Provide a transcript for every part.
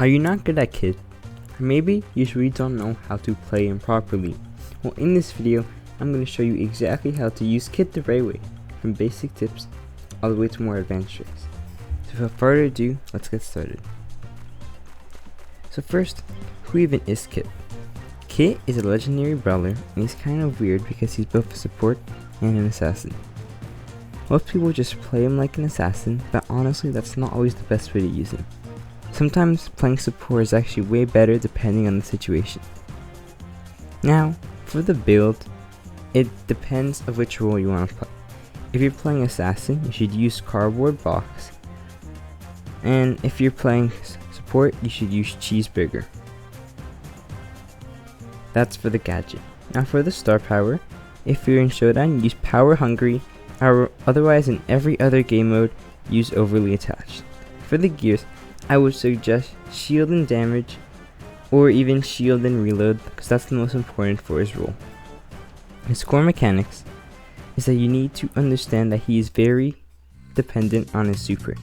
Are you not good at Kit? Or maybe you really don't know how to play him properly? Well, in this video, I'm going to show you exactly how to use Kit the right way, from basic tips all the way to more advanced tricks. So without further ado, let's get started. So first, who even is Kit? Kit is a legendary brawler, and he's kind of weird because he's both a support and an assassin. Most people just play him like an assassin, but honestly that's not always the best way to use him. Sometimes playing support is actually way better depending on the situation. Now, for the build, it depends of which role you want to play. If you're playing assassin, you should use cardboard box, and if you're playing support, you should use cheeseburger. That's for the gadget. Now for the star power, if you're in showdown, use power hungry, or otherwise in every other game mode, use overly attached. For the gears, I would suggest shield and damage, or even shield and reload, because that's the most important for his role. His core mechanics is that you need to understand that he is very dependent on his super.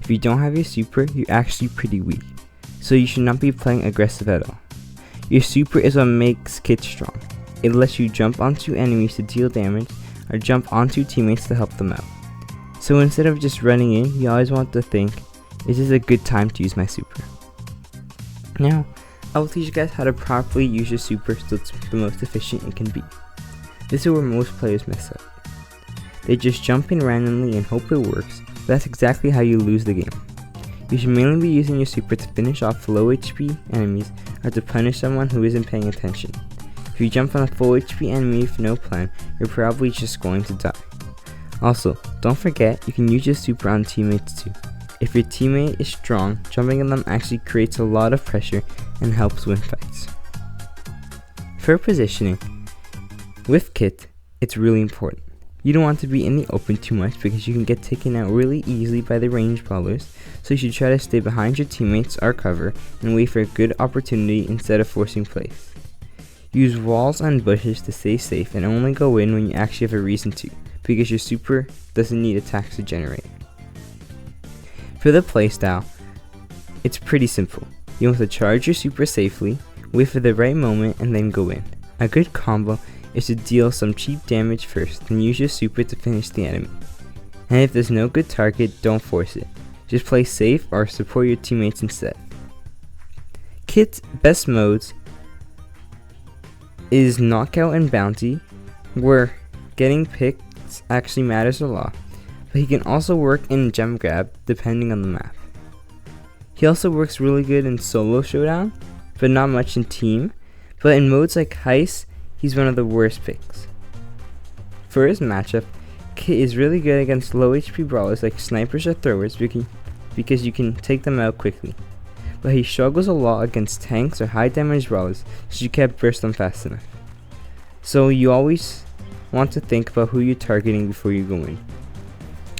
If you don't have your super, you're actually pretty weak, so you should not be playing aggressive at all. Your super is what makes Kit strong. It lets you jump onto enemies to deal damage, or jump onto teammates to help them out. So instead of just running in, you always want to think, is this a good time to use my super? Now, I will teach you guys how to properly use your super so it's the most efficient it can be. This is where most players mess up. They just jump in randomly and hope it works, but that's exactly how you lose the game. You should mainly be using your super to finish off low HP enemies or to punish someone who isn't paying attention. If you jump on a full HP enemy with no plan, you're probably just going to die. Also, don't forget you can use your super on teammates too. If your teammate is strong, jumping on them actually creates a lot of pressure and helps win fights. For positioning, with Kit, it's really important. You don't want to be in the open too much because you can get taken out really easily by the ranged brawlers, so you should try to stay behind your teammates or cover and wait for a good opportunity instead of forcing plays. Use walls and bushes to stay safe and only go in when you actually have a reason to, because your super doesn't need attacks to generate. For the playstyle, it's pretty simple. You want to charge your super safely, wait for the right moment, and then go in. A good combo is to deal some cheap damage first, then use your super to finish the enemy. And if there's no good target, don't force it. Just play safe or support your teammates instead. Kit's best modes is knockout and bounty, where getting picks actually matters a lot. But he can also work in gem grab depending on the map. He also works really good in solo showdown, but not much in team. But in modes like heist, he's one of the worst picks. For his matchup, Kit is really good against low HP brawlers like snipers or throwers because you can take them out quickly. But he struggles a lot against tanks or high damage brawlers, so you can't burst them fast enough. So you always want to think about who you're targeting before you go in.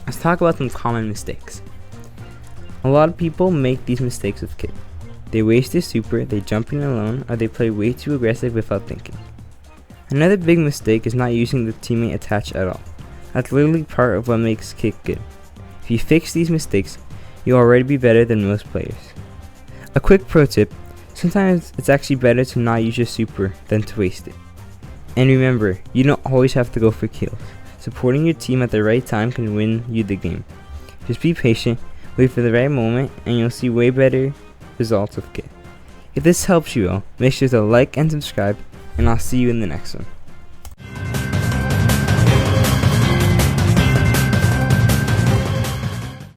Let's talk about some common mistakes. A lot of people make these mistakes with Kit. They waste their super, they jump in alone, or they play way too aggressive without thinking. Another big mistake is not using the teammate attach at all. That's literally part of what makes Kit good. If you fix these mistakes, you'll already be better than most players. A quick pro tip, sometimes it's actually better to not use your super than to waste it. And remember, you don't always have to go for kills. Supporting your team at the right time can win you the game. Just be patient, wait for the right moment, and you'll see way better results with Kit. If this helps you out, make sure to like and subscribe, and I'll see you in the next one.